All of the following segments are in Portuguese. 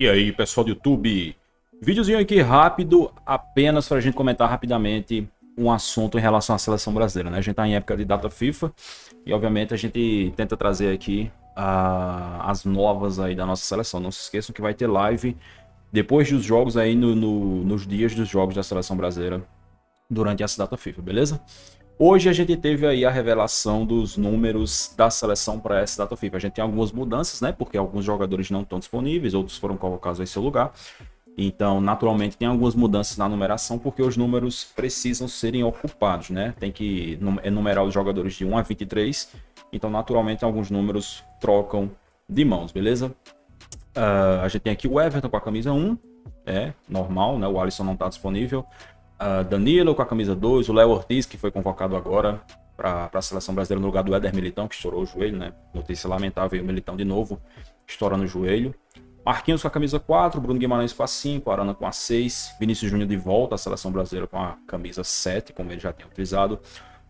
E aí, pessoal do YouTube, videozinho aqui rápido, apenas para a gente comentar rapidamente um assunto em relação à seleção brasileira, né? A gente tá em época de data FIFA e obviamente a gente tenta trazer aqui as novas aí da nossa seleção. Não se esqueçam que vai ter live depois dos jogos aí nos dias dos jogos da seleção brasileira durante essa data FIFA, beleza? Hoje a gente teve aí a revelação dos números da seleção para essa data FIFA. A gente tem algumas mudanças, né? Porque alguns jogadores não estão disponíveis, outros foram colocados em seu lugar. Então, naturalmente, tem algumas mudanças na numeração, porque os números precisam serem ocupados, né? Tem que enumerar os jogadores de 1 a 23. Então, naturalmente, alguns números trocam de mãos, beleza? A gente tem aqui o Everton com a camisa 1, normal, né? O Alisson não está disponível. Danilo com a camisa 2, o Léo Ortiz, que foi convocado agora para a seleção brasileira no lugar do Éder Militão, que estourou o joelho, né? Notícia lamentável, e o Militão de novo estourando o joelho. Marquinhos com a camisa 4, Bruno Guimarães com a 5, Arana com a 6, Vinícius Júnior de volta à seleção brasileira com a camisa 7, como ele já tinha utilizado.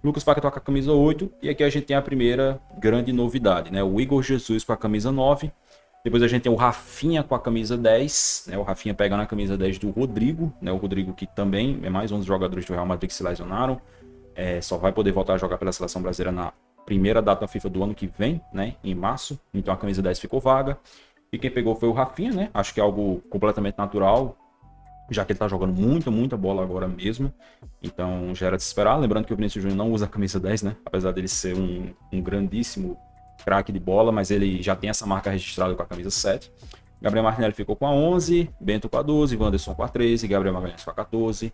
Lucas Paquetá com a camisa 8, e aqui a gente tem a primeira grande novidade, né? O Igor Jesus com a camisa 9. Depois a gente tem o Rafinha com a camisa 10, né? O Rafinha pegando a camisa 10 do Rodrigo, né? O Rodrigo que também é mais um dos jogadores do Real Madrid que se lesionaram. Só vai poder voltar a jogar pela seleção brasileira na primeira data FIFA do ano que vem, né? Em março. Então a camisa 10 ficou vaga. E quem pegou foi o Rafinha, né? Acho que é algo completamente natural, já que ele tá jogando muita bola agora mesmo. Então já era de se esperar. Lembrando que o Vinícius Júnior não usa a camisa 10, né? Apesar dele ser um grandíssimo craque de bola, mas ele já tem essa marca registrada com a camisa 7. Gabriel Martinelli ficou com a 11, Bento com a 12, Wanderson com a 13, Gabriel Magalhães com a 14,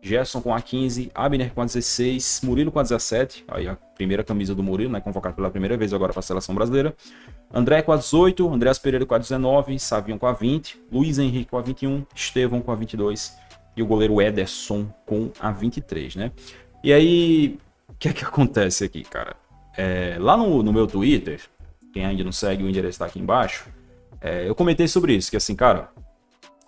Gerson com a 15, Abner com a 16, Murilo com a 17, aí a primeira camisa do Murilo, né, convocado pela primeira vez agora para a seleção brasileira. André com a 18, Andreas Pereira com a 19, Savinho com a 20, Luiz Henrique com a 21, Estevão com a 22 e o goleiro Ederson com a 23, né? E aí, o que é que acontece aqui, cara? Lá no meu Twitter, quem ainda não segue, o endereço está aqui embaixo, eu comentei sobre isso, que assim, cara,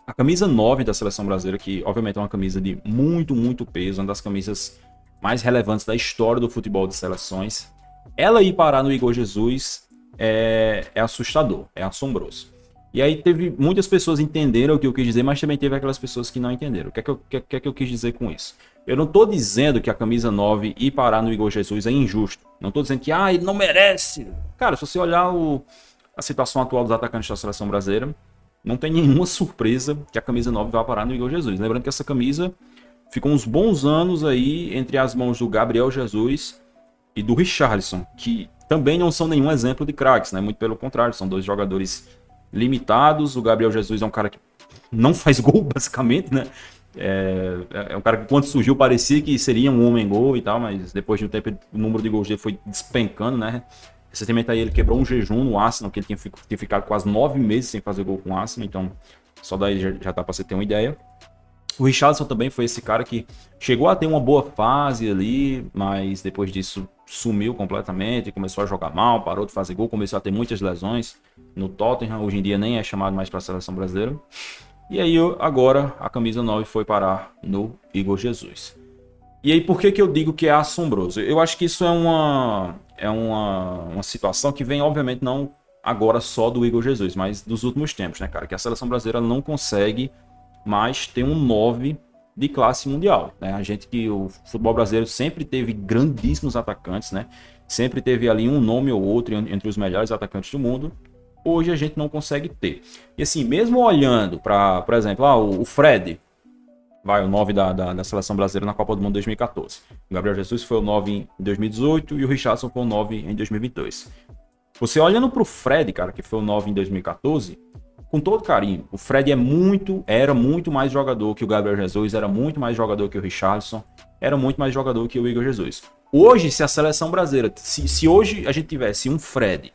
a camisa 9 da seleção brasileira, que obviamente é uma camisa de muito peso, uma das camisas mais relevantes da história do futebol de seleções, ela ir parar no Igor Jesus é assustador, é assombroso. E aí teve muitas pessoas entenderam o que eu quis dizer, mas também teve aquelas pessoas que não entenderam. O que é que eu quis dizer com isso? Eu não tô dizendo que a camisa 9 ir parar no Igor Jesus é injusto. Não tô dizendo que ele não merece. Cara, se você olhar a situação atual dos atacantes da seleção brasileira, não tem nenhuma surpresa que a camisa 9 vá parar no Igor Jesus. Lembrando que essa camisa ficou uns bons anos aí entre as mãos do Gabriel Jesus e do Richarlison, que também não são nenhum exemplo de craques, né? Muito pelo contrário, são dois jogadores limitados. O Gabriel Jesus é um cara que não faz gol, basicamente, né? É um cara que quando surgiu parecia que seria um homem-gol e tal, mas depois de um tempo o número de gols dele foi despencando, né? Recentemente aí ele quebrou um jejum no Arsenal, que ele tinha ficado quase 9 meses sem fazer gol com o Arsenal, então só daí já dá pra você ter uma ideia. O Richarlison também foi esse cara que chegou a ter uma boa fase ali, mas depois disso sumiu completamente, começou a jogar mal, parou de fazer gol, começou a ter muitas lesões no Tottenham, hoje em dia nem é chamado mais para a seleção brasileira. E aí agora a camisa 9 foi parar no Igor Jesus. E aí por que eu digo que é assombroso? Eu acho que isso é uma situação que vem obviamente não agora só do Igor Jesus, mas dos últimos tempos, né, cara? Que a seleção brasileira não consegue mais ter um 9 de classe mundial, né? O futebol brasileiro sempre teve grandíssimos atacantes, né? Sempre teve ali um nome ou outro entre os melhores atacantes do mundo. Hoje a gente não consegue ter. E assim, mesmo olhando para, por exemplo, o Fred, o 9 da seleção brasileira na Copa do Mundo 2014. O Gabriel Jesus foi o 9 em 2018 e o Richarlison foi o 9 em 2022. Você olhando para o Fred, cara, que foi o 9 em 2014, com todo carinho, o Fred era muito mais jogador que o Gabriel Jesus, era muito mais jogador que o Richarlison, era muito mais jogador que o Igor Jesus. Hoje, se a seleção brasileira, se hoje a gente tivesse um Fred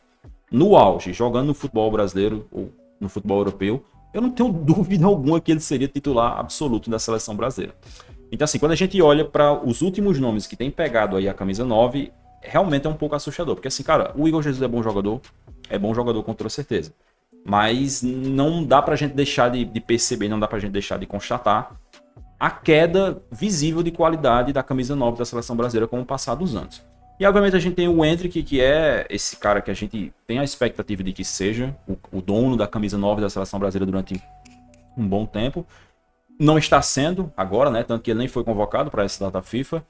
no auge, jogando no futebol brasileiro ou no futebol europeu, eu não tenho dúvida alguma que ele seria titular absoluto da seleção brasileira. Então assim, quando a gente olha para os últimos nomes que tem pegado aí a camisa 9, realmente é um pouco assustador, porque assim, cara, o Igor Jesus é bom jogador com toda certeza. Mas não dá pra gente deixar de perceber, não dá pra gente deixar de constatar a queda visível de qualidade da camisa 9 da seleção brasileira com o passar dos anos. E obviamente a gente tem o Endrick, que é esse cara que a gente tem a expectativa de que seja o dono da camisa 9 da seleção brasileira durante um bom tempo. Não está sendo agora, né? Tanto que ele nem foi convocado para essa data FIFA.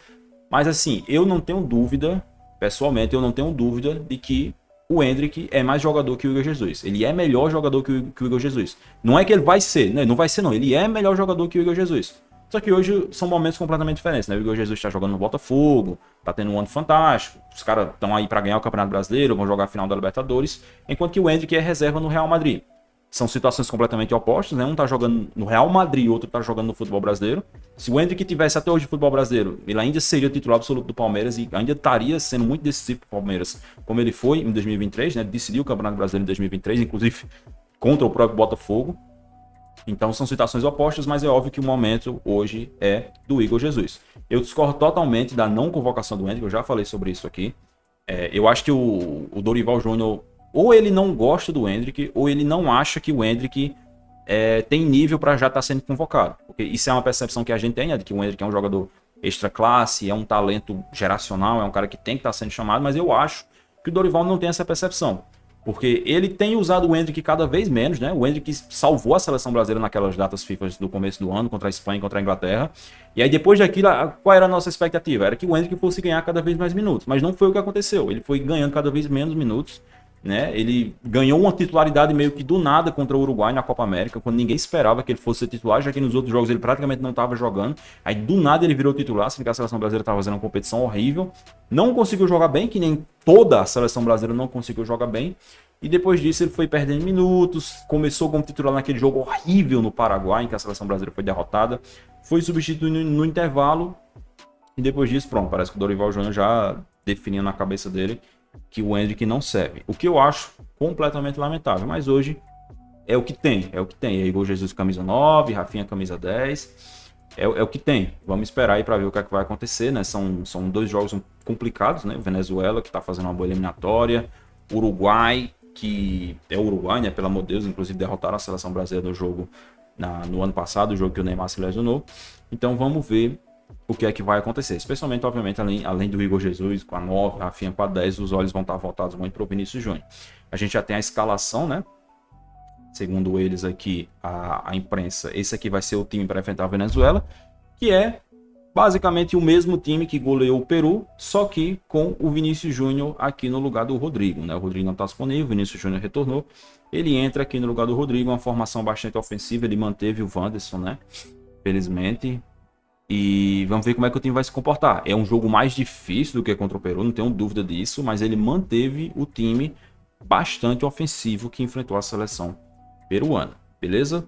Mas assim, eu não tenho dúvida, pessoalmente, eu não tenho dúvida de que o Endrick é mais jogador que o Igor Jesus. Ele é melhor jogador que o Igor Jesus. Não é que ele vai ser, né? Não vai ser não. Ele é melhor jogador que o Igor Jesus. Só que hoje são momentos completamente diferentes, né? O Igor Jesus está jogando no Botafogo, tá tendo um ano fantástico. Os caras estão aí para ganhar o Campeonato Brasileiro, vão jogar a final da Libertadores, enquanto que o Endrick é reserva no Real Madrid. São situações completamente opostas, né? Um tá jogando no Real Madrid, o outro tá jogando no futebol brasileiro. Se o Endrick tivesse até hoje no futebol brasileiro, ele ainda seria titular absoluto do Palmeiras e ainda estaria sendo muito decisivo pro Palmeiras, como ele foi em 2023, né? Decidiu o Campeonato Brasileiro em 2023, inclusive contra o próprio Botafogo. Então são situações opostas, mas é óbvio que o momento hoje é do Igor Jesus. Eu discordo totalmente da não convocação do Endrick, eu já falei sobre isso aqui. Eu acho que o Dorival Júnior, ou ele não gosta do Endrick, ou ele não acha que o Endrick tem nível para já estar sendo convocado. Porque isso é uma percepção que a gente tem, né, de que o Endrick é um jogador extra classe, é um talento geracional, é um cara que tem que estar sendo chamado, mas eu acho que o Dorival não tem essa percepção. Porque ele tem usado o Endrick cada vez menos, né? O Endrick salvou a seleção brasileira naquelas datas FIFA do começo do ano, contra a Espanha e contra a Inglaterra. E aí depois daquilo, qual era a nossa expectativa? Era que o Endrick fosse ganhar cada vez mais minutos. Mas não foi o que aconteceu. Ele foi ganhando cada vez menos minutos, né? Ele ganhou uma titularidade meio que do nada contra o Uruguai na Copa América, quando ninguém esperava que ele fosse ser titular, já que nos outros jogos ele praticamente não estava jogando. Aí do nada ele virou titular, sendo que a seleção brasileira estava fazendo uma competição horrível. Não conseguiu jogar bem, que nem toda a seleção brasileira não conseguiu jogar bem. E depois disso ele foi perdendo minutos, começou como titular naquele jogo horrível no Paraguai, em que a seleção brasileira foi derrotada, foi substituído no intervalo, e depois disso, pronto, parece que o Dorival Júnior já definiu na cabeça dele que o Endrick não serve. O que eu acho completamente lamentável, mas hoje é o que tem, é Igor Jesus camisa 9, Rafinha camisa 10, é o que tem. Vamos esperar aí para ver o que é que vai acontecer, né? São dois jogos complicados, né? Venezuela, que está fazendo uma boa eliminatória, Uruguai, que é o Uruguai, né? Pelo amor de Deus, inclusive derrotaram a seleção brasileira no jogo no ano passado, o jogo que o Neymar se lesionou. Então vamos ver o que é que vai acontecer. Especialmente, obviamente, além do Igor Jesus com a 9, a Rafinha com a 10, os olhos vão estar voltados muito para o Vinícius Júnior. A gente já tem a escalação, né? Segundo eles aqui, a imprensa, esse aqui vai ser o time para enfrentar a Venezuela, que é basicamente o mesmo time que goleou o Peru, só que com o Vinícius Júnior aqui no lugar do Rodrigo, né? O Rodrigo não está disponível, o Vinícius Júnior retornou, ele entra aqui no lugar do Rodrigo, uma formação bastante ofensiva, ele manteve o Wanderson, né? Felizmente. E vamos ver como é que o time vai se comportar. É um jogo mais difícil do que contra o Peru, não tenho dúvida disso, mas ele manteve o time bastante ofensivo que enfrentou a seleção peruana, beleza?